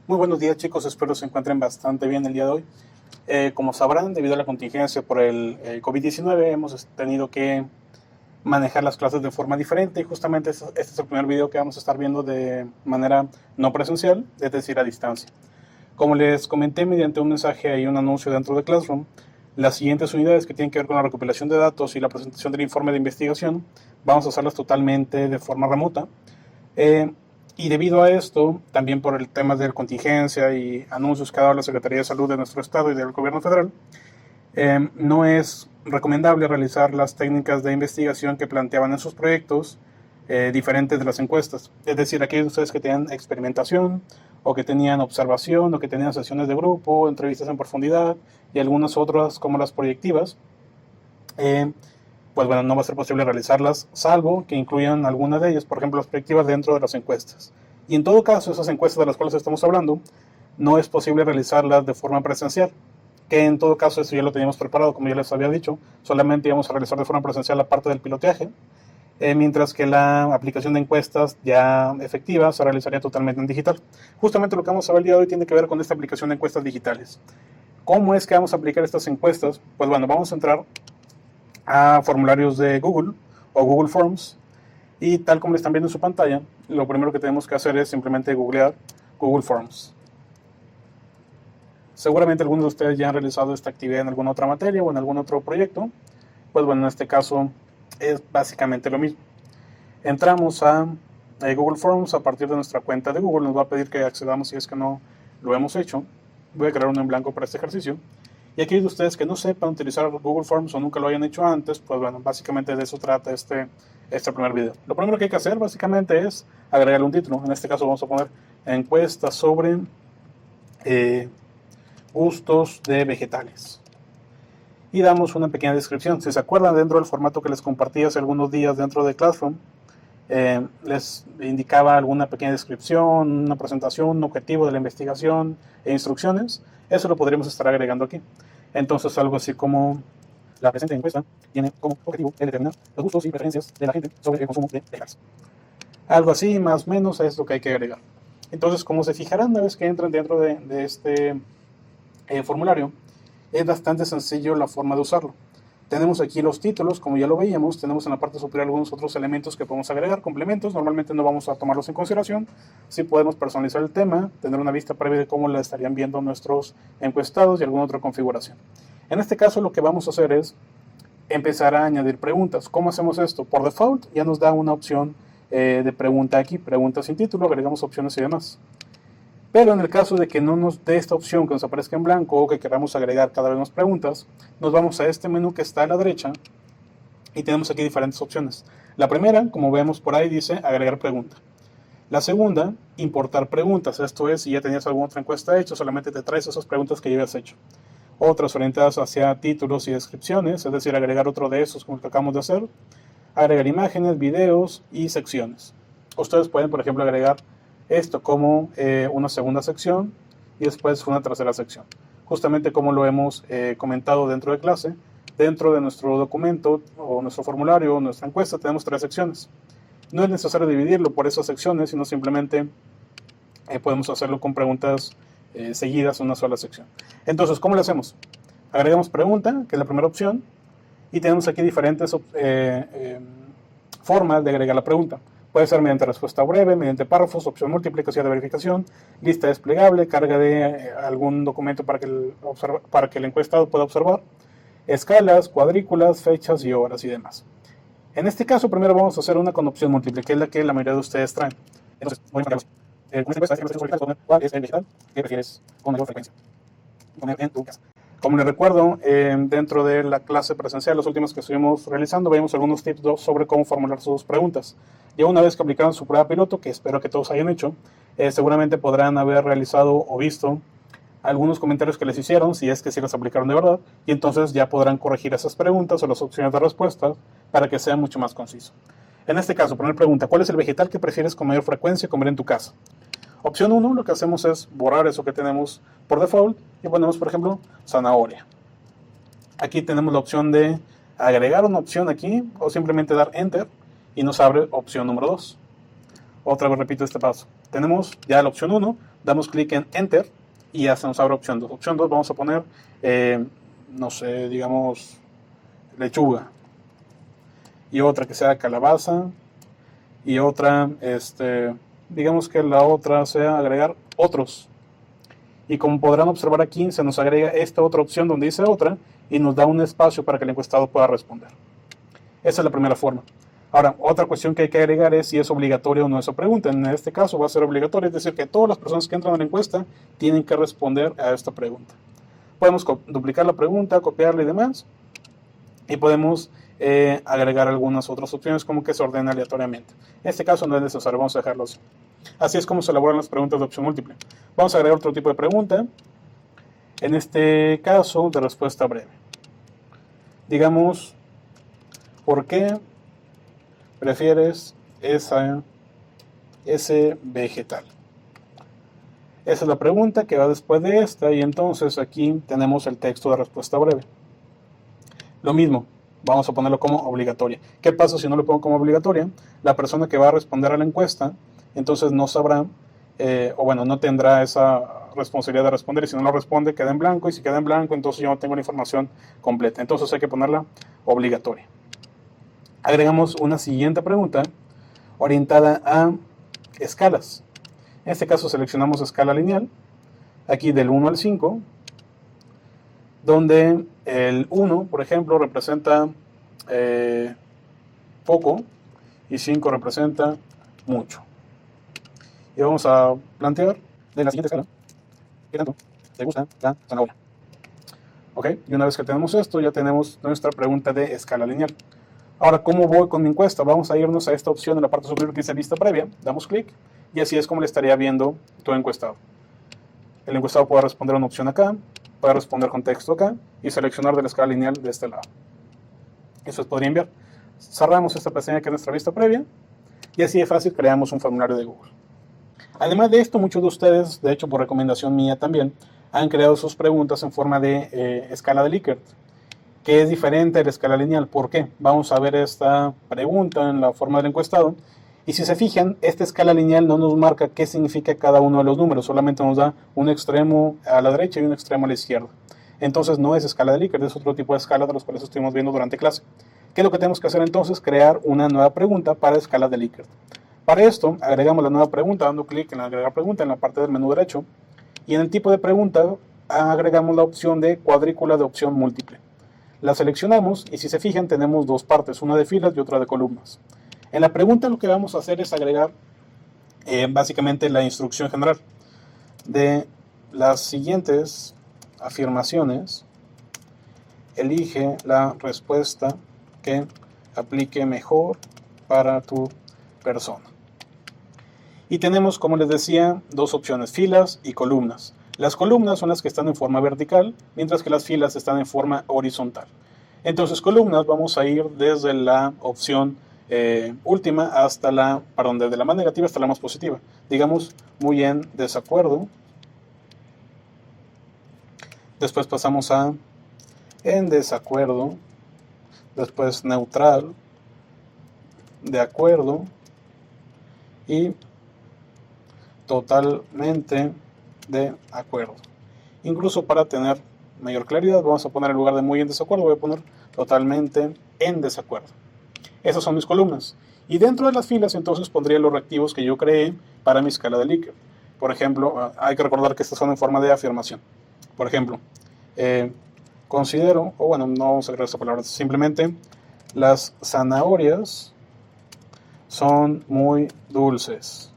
Muy buenos días, chicos, espero se encuentren bastante bien el día de hoy. Como sabrán, debido a la contingencia por el COVID-19 hemos tenido que manejar las clases de forma diferente y justamente este es el primer video que vamos a estar viendo de manera no presencial, es decir, a distancia. Como les comenté mediante un mensaje y un anuncio dentro de Classroom, las siguientes unidades que tienen que ver con la recopilación de datos y la presentación del informe de investigación vamos a hacerlas totalmente de forma remota. Y debido a esto, también por el tema de contingencia y anuncios que ha dado la Secretaría de Salud de nuestro estado y del gobierno federal, no es recomendable realizar las técnicas de investigación que planteaban en sus proyectos diferentes de las encuestas. Es decir, aquellos de ustedes que tenían experimentación o que tenían observación o que tenían sesiones de grupo, entrevistas en profundidad y algunas otras como las proyectivas, pues bueno, no va a ser posible realizarlas, salvo que incluyan alguna de ellas, por ejemplo, las proyectivas dentro de las encuestas. Y en todo caso, esas encuestas de las cuales estamos hablando, no es posible realizarlas de forma presencial, que en todo caso eso ya lo teníamos preparado, como ya les había dicho, solamente íbamos a realizar de forma presencial la parte del piloteaje, mientras que la aplicación de encuestas ya efectiva se realizaría totalmente en digital. Justamente lo que vamos a ver el día de hoy tiene que ver con esta aplicación de encuestas digitales. ¿Cómo es que vamos a aplicar estas encuestas? Pues bueno, vamos a entrar a formularios de Google o Google Forms y tal como le están viendo en su pantalla, lo primero que tenemos que hacer es simplemente googlear Google Forms. Seguramente algunos de ustedes ya han realizado esta actividad en alguna otra materia o en algún otro proyecto. Pues bueno, en este caso es básicamente lo mismo. Entramos a Google Forms a partir de nuestra cuenta de Google. Nos va a pedir que accedamos si es que no lo hemos hecho. Voy a crear uno en blanco para este ejercicio. Y aquellos de ustedes que no sepan utilizar Google Forms o nunca lo hayan hecho antes, pues bueno, básicamente de eso trata este primer video. Lo primero que hay que hacer básicamente es agregarle un título. En este caso vamos a poner encuesta sobre gustos de vegetales. Y damos una pequeña descripción. Si se acuerdan, dentro del formato que les compartí hace algunos días dentro de Classroom, les indicaba alguna pequeña descripción, una presentación, un objetivo de la investigación e instrucciones. Eso lo podríamos estar agregando aquí. Entonces algo así como: la presente encuesta tiene como objetivo el determinar los gustos y preferencias de la gente sobre el consumo de vegetales. Algo así, más o menos, es lo que hay que agregar. Entonces, como se fijarán una vez que entran dentro de este formulario, es bastante sencillo la forma de usarlo. Tenemos aquí los títulos, como ya lo veíamos, tenemos en la parte superior algunos otros elementos que podemos agregar, complementos, normalmente no vamos a tomarlos en consideración. Sí podemos personalizar el tema, tener una vista previa de cómo la estarían viendo nuestros encuestados y alguna otra configuración. En este caso lo que vamos a hacer es empezar a añadir preguntas. ¿Cómo hacemos esto? Por default ya nos da una opción de pregunta aquí, pregunta sin título, agregamos opciones y demás. Pero en el caso de que no nos dé esta opción que nos aparezca en blanco o que queramos agregar cada vez más preguntas, nos vamos a este menú que está a la derecha y tenemos aquí diferentes opciones. La primera, como vemos por ahí, dice agregar pregunta. La segunda, importar preguntas. Esto es, si ya tenías alguna otra encuesta hecha, solamente te traes esas preguntas que ya habías hecho. Otras orientadas hacia títulos y descripciones, es decir, agregar otro de esos como el que acabamos de hacer. Agregar imágenes, videos y secciones. Ustedes pueden, por ejemplo, agregar esto como una segunda sección y después una tercera sección. Justamente como lo hemos comentado dentro de clase, dentro de nuestro documento o nuestro formulario o nuestra encuesta tenemos 3 secciones. No es necesario dividirlo por esas secciones, sino simplemente podemos hacerlo con preguntas seguidas en una sola sección. Entonces, ¿cómo lo hacemos? Agregamos pregunta, que es la primera opción, y tenemos aquí diferentes formas de agregar la pregunta. Puede ser mediante respuesta breve, mediante párrafos, opción múltiple, casilla de verificación, lista desplegable, carga de algún documento para que el encuestado pueda observar, escalas, cuadrículas, fechas y horas y demás. En este caso, primero vamos a hacer una con opción múltiple, que es la que la mayoría de ustedes traen. Entonces, voy a poner ¿cuál es el vegetal que prefieres con mayor frecuencia? Poner en tu casa. Como les recuerdo, dentro de la clase presencial, las últimas que estuvimos realizando, vimos algunos tips sobre cómo formular sus preguntas. Ya una vez que aplicaron su prueba piloto, que espero que todos hayan hecho, seguramente podrán haber realizado o visto algunos comentarios que les hicieron, si es que sí las aplicaron de verdad, y entonces ya podrán corregir esas preguntas o las opciones de respuesta para que sea mucho más conciso. En este caso, primera pregunta: ¿cuál es el vegetal que prefieres con mayor frecuencia comer en tu casa? Opción 1, lo que hacemos es borrar eso que tenemos por default y ponemos, por ejemplo, zanahoria. Aquí tenemos la opción de agregar una opción aquí o simplemente dar Enter y nos abre opción número 2. Otra vez repito este paso. Tenemos ya la opción 1, Damos clic en Enter y ya se nos abre opción 2. Opción 2 vamos a poner, no sé, digamos, lechuga. Y otra que sea calabaza. Y otra, digamos que la otra sea agregar otros. Y como podrán observar aquí, se nos agrega esta otra opción donde dice otra y nos da un espacio para que el encuestado pueda responder. Esa es la primera forma. Ahora, otra cuestión que hay que agregar es si es obligatoria o no esa pregunta. En este caso va a ser obligatoria, es decir, que todas las personas que entran a la encuesta tienen que responder a esta pregunta. Podemos duplicar la pregunta, copiarla y demás. Y podemos agregar algunas otras opciones como que se ordena aleatoriamente. En este caso no es necesario, vamos a dejarlo así. Así es como se elaboran las preguntas de opción múltiple. Vamos a agregar otro tipo de pregunta. En este caso, de respuesta breve. Digamos, ¿por qué prefieres ese vegetal? Esa es la pregunta que va después de esta y entonces aquí tenemos el texto de respuesta breve. Lo mismo, vamos a ponerlo como obligatoria. ¿Qué pasa si no lo pongo como obligatoria? La persona que va a responder a la encuesta entonces no sabrá, o bueno, no tendrá esa responsabilidad de responder y si no lo responde queda en blanco y si queda en blanco entonces yo no tengo la información completa. Entonces hay que ponerla obligatoria. Agregamos una siguiente pregunta orientada a escalas. En este caso seleccionamos escala lineal, aquí del 1 al 5, donde el 1, por ejemplo, representa poco y 5 representa mucho. Y vamos a plantear de la siguiente escala, ¿qué tanto te gusta la zanahoria? Ok, y una vez que tenemos esto, ya tenemos nuestra pregunta de escala lineal. Ahora, ¿cómo voy con mi encuesta? Vamos a irnos a esta opción en la parte superior que dice lista previa, damos clic y así es como le estaría viendo tu encuestado. El encuestado puede responder una opción acá, puede responder con texto acá y seleccionar de la escala lineal de este lado. Eso es podría enviar. Cerramos esta pestaña que es nuestra vista previa y así de fácil creamos un formulario de Google. Además de esto, muchos de ustedes, de hecho por recomendación mía también, han creado sus preguntas en forma de escala de Likert, que es diferente de la escala lineal. ¿Por qué? Vamos a ver esta pregunta en la forma del encuestado. Y si se fijan, esta escala lineal no nos marca qué significa cada uno de los números, solamente nos da un extremo a la derecha y un extremo a la izquierda. Entonces no es escala de Likert, es otro tipo de escala de los cuales estuvimos viendo durante clase. ¿Qué es lo que tenemos que hacer entonces? Crear una nueva pregunta para escala de Likert. Para esto, agregamos la nueva pregunta dando clic en la agregar pregunta en la parte del menú derecho y en el tipo de pregunta agregamos la opción de cuadrícula de opción múltiple. La seleccionamos y si se fijan tenemos dos partes, una de filas y otra de columnas. En la pregunta lo que vamos a hacer es agregar básicamente la instrucción general de las siguientes afirmaciones. Elige la respuesta que aplique mejor para tu persona. Y tenemos, como les decía, dos opciones, filas y columnas. Las columnas son las que están en forma vertical, mientras que las filas están en forma horizontal. Entonces, columnas vamos a ir desde la opción última hasta desde la más negativa hasta la más positiva. Digamos, muy en desacuerdo. Después pasamos a en desacuerdo. Después neutral, de acuerdo y totalmente de acuerdo. Incluso para tener mayor claridad vamos a poner en lugar de muy en desacuerdo, voy a poner totalmente en desacuerdo. Esas son mis columnas. Y dentro de las filas entonces pondría los reactivos que yo creé para mi escala de Likert. Por ejemplo, hay que recordar que estas son en forma de afirmación. Por ejemplo, considero, o bueno, no vamos a agregar esta palabra, simplemente las zanahorias son muy dulces.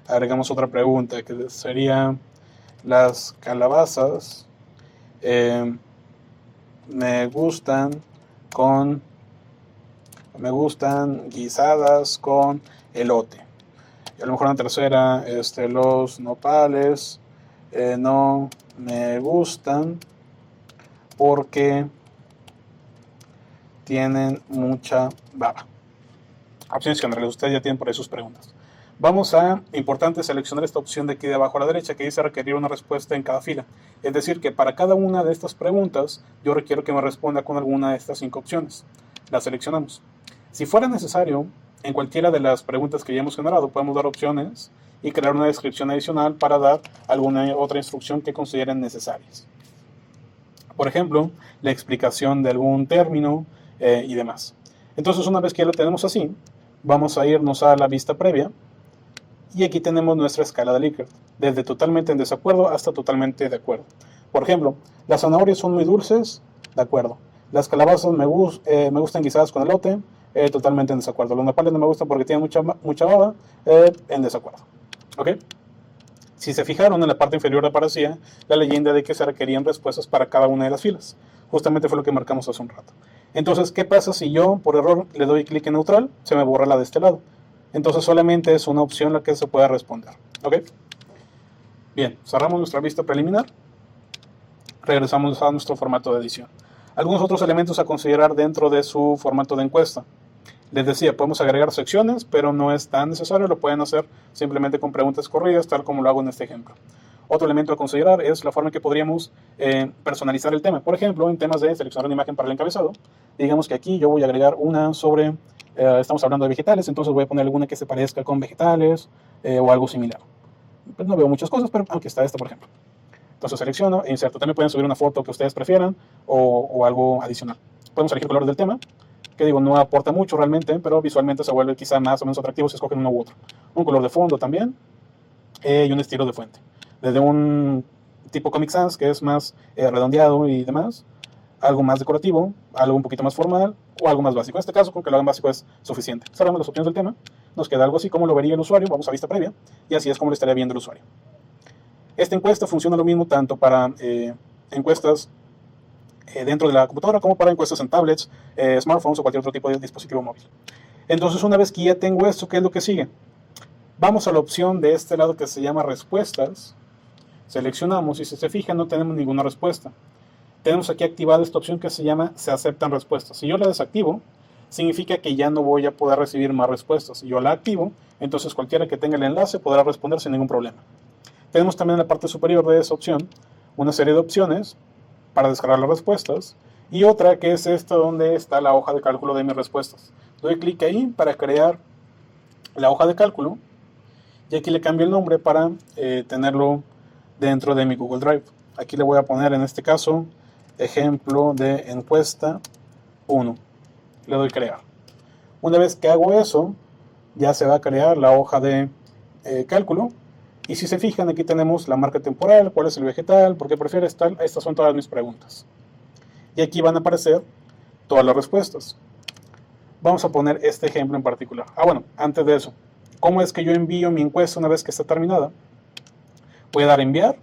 Agregamos otra pregunta que sería las calabazas me gustan guisadas con elote. Y a lo mejor una tercera, los nopales no me gustan porque tienen mucha baba. Opciones generales, ustedes ya tienen por ahí sus preguntas. Vamos a, importante, seleccionar esta opción de aquí de abajo a la derecha que dice requerir una respuesta en cada fila. Es decir, que para cada una de estas preguntas yo requiero que me responda con alguna de estas 5 opciones. La seleccionamos. Si fuera necesario, en cualquiera de las preguntas que ya hemos generado podemos dar opciones y crear una descripción adicional para dar alguna otra instrucción que consideren necesarias. Por ejemplo, la explicación de algún término y demás. Entonces, una vez que ya lo tenemos así, vamos a irnos a la vista previa y aquí tenemos nuestra escala de Likert, desde totalmente en desacuerdo hasta totalmente de acuerdo. Por ejemplo, las zanahorias son muy dulces, de acuerdo. Las calabazas me gustan guisadas con elote, totalmente en desacuerdo. Los nopales no me gustan porque tienen mucha baba, en desacuerdo. ¿Ok? Si se fijaron, en la parte inferior aparecía la leyenda de que se requerían respuestas para cada una de las filas. Justamente fue lo que marcamos hace un rato. Entonces, ¿qué pasa si yo, por error, le doy clic en neutral? Se me borra la de este lado. Entonces, solamente es una opción la que se puede responder. ¿Ok? Bien, cerramos nuestra vista preliminar. Regresamos a nuestro formato de edición. Algunos otros elementos a considerar dentro de su formato de encuesta. Les decía, podemos agregar secciones, pero no es tan necesario, lo pueden hacer simplemente con preguntas corridas, tal como lo hago en este ejemplo. Otro elemento a considerar es la forma en que podríamos personalizar el tema. Por ejemplo, en temas de seleccionar una imagen para el encabezado, digamos que aquí yo voy a agregar una sobre, estamos hablando de vegetales, entonces voy a poner alguna que se parezca con vegetales o algo similar. Pues no veo muchas cosas, pero aunque está esta, por ejemplo. Entonces selecciono e inserto. También pueden subir una foto que ustedes prefieran o algo adicional. Podemos elegir el color del tema, que digo, no aporta mucho realmente, pero visualmente se vuelve quizá más o menos atractivo si escogen uno u otro. Un color de fondo también y un estilo de fuente. Desde un tipo Comic Sans, que es más redondeado y demás, algo más decorativo, algo un poquito más formal o algo más básico. En este caso, con que lo hagan básico es suficiente. Cerramos las opciones del tema, nos queda algo así como lo vería el usuario, vamos a vista previa, y así es como lo estaría viendo el usuario. Esta encuesta funciona lo mismo tanto para encuestas dentro de la computadora como para encuestas en tablets, smartphones o cualquier otro tipo de dispositivo móvil. Entonces, una vez que ya tengo esto, ¿qué es lo que sigue? Vamos a la opción de este lado que se llama respuestas. Seleccionamos y si se fijan no tenemos ninguna respuesta. Tenemos aquí activada esta opción que se llama se aceptan respuestas. Si yo la desactivo, significa que ya no voy a poder recibir más respuestas. Si yo la activo, entonces cualquiera que tenga el enlace podrá responder sin ningún problema. Tenemos también en la parte superior de esa opción una serie de opciones para descargar las respuestas y otra que es esta donde está la hoja de cálculo de mis respuestas. Doy clic ahí para crear la hoja de cálculo y aquí le cambio el nombre para tenerlo dentro de mi Google Drive. Aquí le voy a poner en este caso ejemplo de encuesta 1. Le doy crear. Una vez que hago eso, ya se va a crear la hoja de cálculo. Y si se fijan, aquí tenemos la marca temporal, cuál es el vegetal, por qué prefieres tal. Estas son todas mis preguntas. Y aquí van a aparecer todas las respuestas. Vamos a poner este ejemplo en particular. Bueno, antes de eso, ¿cómo es que yo envío mi encuesta una vez que está terminada? Voy a dar enviar.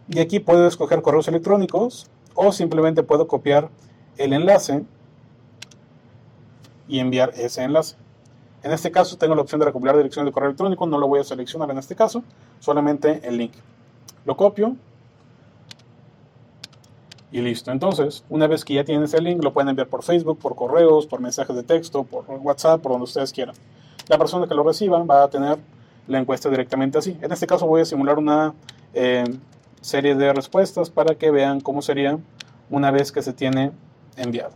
Y aquí puedo escoger correos electrónicos o simplemente puedo copiar el enlace y enviar ese enlace. En este caso tengo la opción de recopilar dirección de correo electrónico, no lo voy a seleccionar en este caso, solamente el link. Lo copio y listo. Entonces, una vez que ya tienen ese link, lo pueden enviar por Facebook, por correos, por mensajes de texto, por WhatsApp, por donde ustedes quieran. La persona que lo reciba va a tener la encuesta directamente así. En este caso voy a simular una serie de respuestas para que vean cómo sería una vez que se tiene enviado.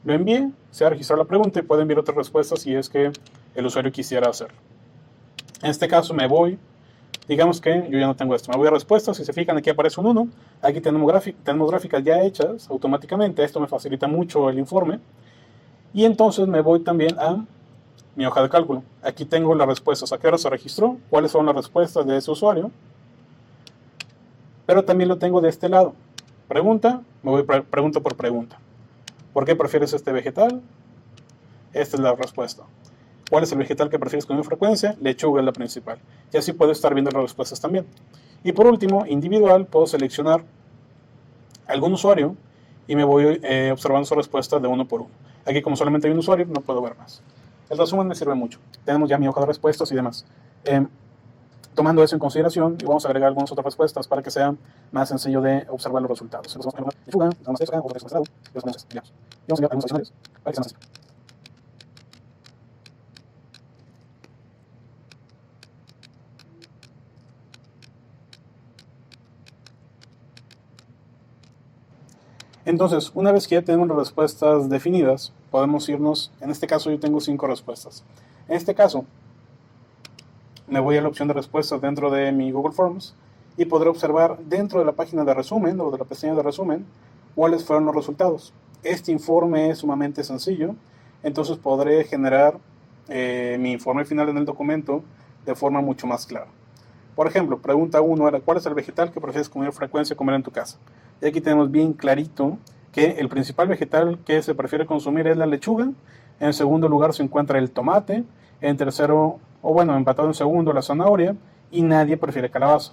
Lo envié, se ha registrado la pregunta y puede enviar otras respuestas si es que el usuario quisiera hacerlo. En este caso me voy, digamos que yo ya no tengo esto, me voy a respuestas, si se fijan aquí aparece un 1, aquí tenemos gráficas ya hechas automáticamente, esto me facilita mucho el informe, y entonces me voy también a mi hoja de cálculo. Aquí tengo las respuestas, a qué hora se registró, cuáles son las respuestas de ese usuario, pero también lo tengo de este lado. Pregunta, me voy pregunta por pregunta. ¿Por qué prefieres este vegetal? Esta es la respuesta. ¿Cuál es el vegetal que prefieres con mayor frecuencia? Lechuga es la principal. Y así puedo estar viendo las respuestas también. Y por último, individual, puedo seleccionar algún usuario y me voy observando su respuesta de uno por uno. Aquí como solamente hay un usuario, no puedo ver más. El resumen me sirve mucho. Tenemos ya mi hoja de respuestas y demás. Tomando eso en consideración, y vamos a agregar algunas otras respuestas para que sea más sencillo de observar los resultados. Vamos a lechuga, vamos a y vamos a enviar algunos adicionales para que sea más sencillo. Entonces, una vez que ya tenemos las respuestas definidas, podemos irnos, en este caso yo tengo 5 respuestas. En este caso, me voy a la opción de respuestas dentro de mi Google Forms y podré observar dentro de la página de resumen o de la pestaña de resumen cuáles fueron los resultados. Este informe es sumamente sencillo, entonces podré generar mi informe final en el documento de forma mucho más clara. Por ejemplo, pregunta 1 era: ¿cuál es el vegetal que prefieres con mayor frecuencia comer en tu casa? Y aquí tenemos bien clarito que el principal vegetal que se prefiere consumir es la lechuga. En segundo lugar se encuentra el tomate. En tercero, o bueno, empatado en segundo, la zanahoria. Y nadie prefiere calabaza.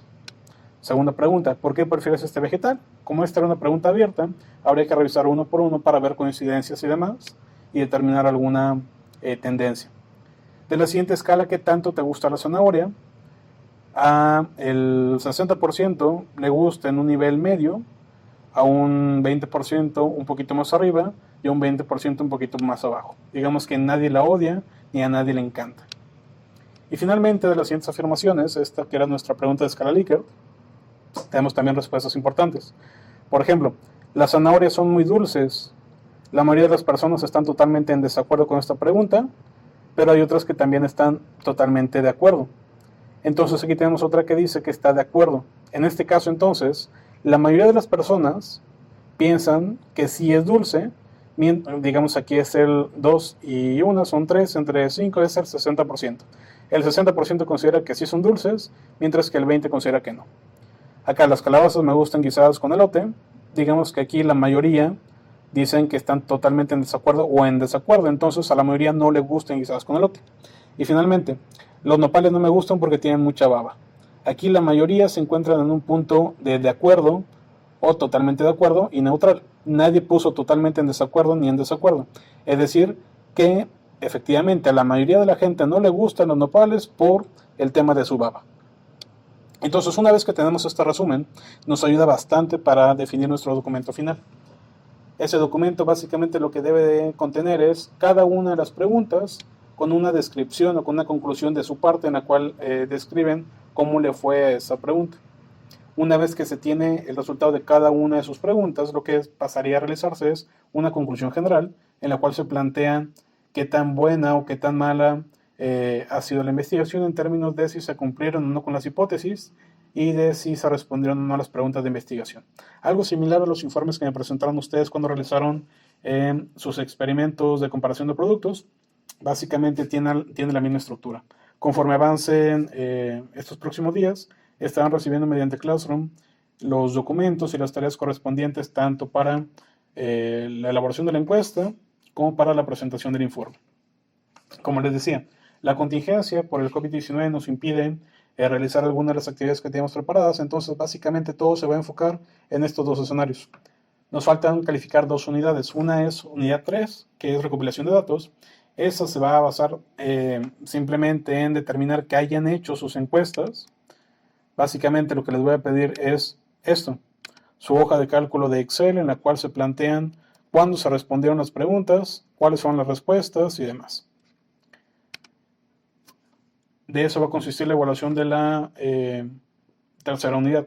Segunda pregunta: ¿por qué prefieres este vegetal? Como esta era una pregunta abierta, habría que revisar uno por uno para ver coincidencias y demás y determinar alguna tendencia. De la siguiente escala, ¿qué tanto te gusta la zanahoria? A el 60% le gusta en un nivel medio, a un 20% un poquito más arriba y a un 20% un poquito más abajo. Digamos que nadie la odia ni a nadie le encanta. Y finalmente, de las siguientes afirmaciones, esta que era nuestra pregunta de escala Likert, tenemos también respuestas importantes. Por ejemplo, las zanahorias son muy dulces. La mayoría de las personas están totalmente en desacuerdo con esta pregunta, pero hay otras que también están totalmente de acuerdo. Entonces aquí tenemos otra que dice que está de acuerdo. En este caso entonces, la mayoría de las personas piensan que sí es dulce. Digamos aquí es el 2 y 1, son 3, entre 5 es el 60%. El 60% considera que sí son dulces, mientras que el 20% considera que no. Acá las calabazas me gustan guisadas con elote. Digamos que aquí la mayoría dicen que están totalmente en desacuerdo o en desacuerdo. Entonces a la mayoría no le gustan guisadas con elote. Y finalmente, los nopales no me gustan porque tienen mucha baba. Aquí la mayoría se encuentran en un punto de acuerdo o totalmente de acuerdo y neutral. Nadie puso totalmente en desacuerdo ni en desacuerdo. Es decir, que efectivamente a la mayoría de la gente no le gustan los nopales por el tema de su baba. Entonces, una vez que tenemos este resumen, nos ayuda bastante para definir nuestro documento final. Ese documento básicamente lo que debe de contener es cada una de las preguntas con una descripción o con una conclusión de su parte en la cual describen cómo le fue a esa pregunta. Una vez que se tiene el resultado de cada una de sus preguntas, lo que pasaría a realizarse es una conclusión general en la cual se plantean qué tan buena o qué tan mala ha sido la investigación en términos de si se cumplieron o no con las hipótesis y de si se respondieron o no a las preguntas de investigación. Algo similar a los informes que me presentaron ustedes cuando realizaron sus experimentos de comparación de productos. Básicamente tiene la misma estructura. Conforme avancen estos próximos días, estarán recibiendo mediante Classroom los documentos y las tareas correspondientes tanto para la elaboración de la encuesta como para la presentación del informe. Como les decía, la contingencia por el COVID-19 nos impide realizar algunas de las actividades que teníamos preparadas, entonces básicamente todo se va a enfocar en estos dos escenarios. Nos faltan calificar 2 unidades. Una es unidad 3, que es recopilación de datos. Esa se va a basar simplemente en determinar que hayan hecho sus encuestas. Básicamente lo que les voy a pedir es esto: su hoja de cálculo de Excel en la cual se plantean cuándo se respondieron las preguntas, cuáles son las respuestas y demás. De eso va a consistir la evaluación de la tercera unidad.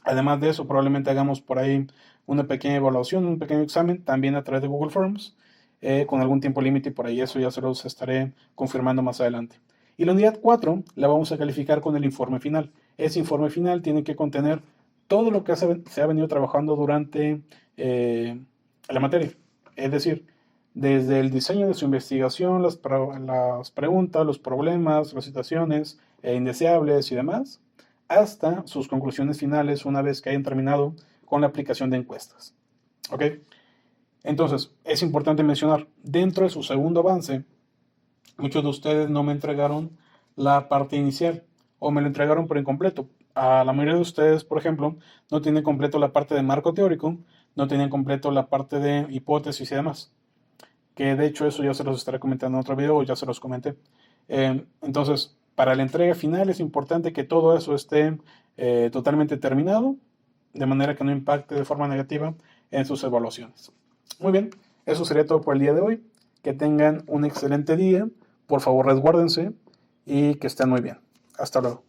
Además de eso, probablemente hagamos por ahí una pequeña evaluación, un pequeño examen, también a través de Google Forms, con algún tiempo límite y por ahí eso ya se los estaré confirmando más adelante. Y la unidad 4 la vamos a calificar con el informe final. Ese informe final tiene que contener todo lo que se ha venido trabajando durante la materia. Es decir, desde el diseño de su investigación, las preguntas, los problemas, las situaciones indeseables y demás, hasta sus conclusiones finales una vez que hayan terminado con la aplicación de encuestas. ¿Ok? Entonces, es importante mencionar, dentro de su segundo avance, muchos de ustedes no me entregaron la parte inicial o me lo entregaron por incompleto. A la mayoría de ustedes, por ejemplo, no tienen completo la parte de marco teórico, no tienen completo la parte de hipótesis y demás. Que de hecho eso ya se los estaré comentando en otro video, o ya se los comenté. Entonces, para la entrega final es importante que todo eso esté totalmente terminado, de manera que no impacte de forma negativa en sus evaluaciones. Muy bien, eso sería todo por el día de hoy. Que tengan un excelente día, por favor resguárdense y que estén muy bien. Hasta luego.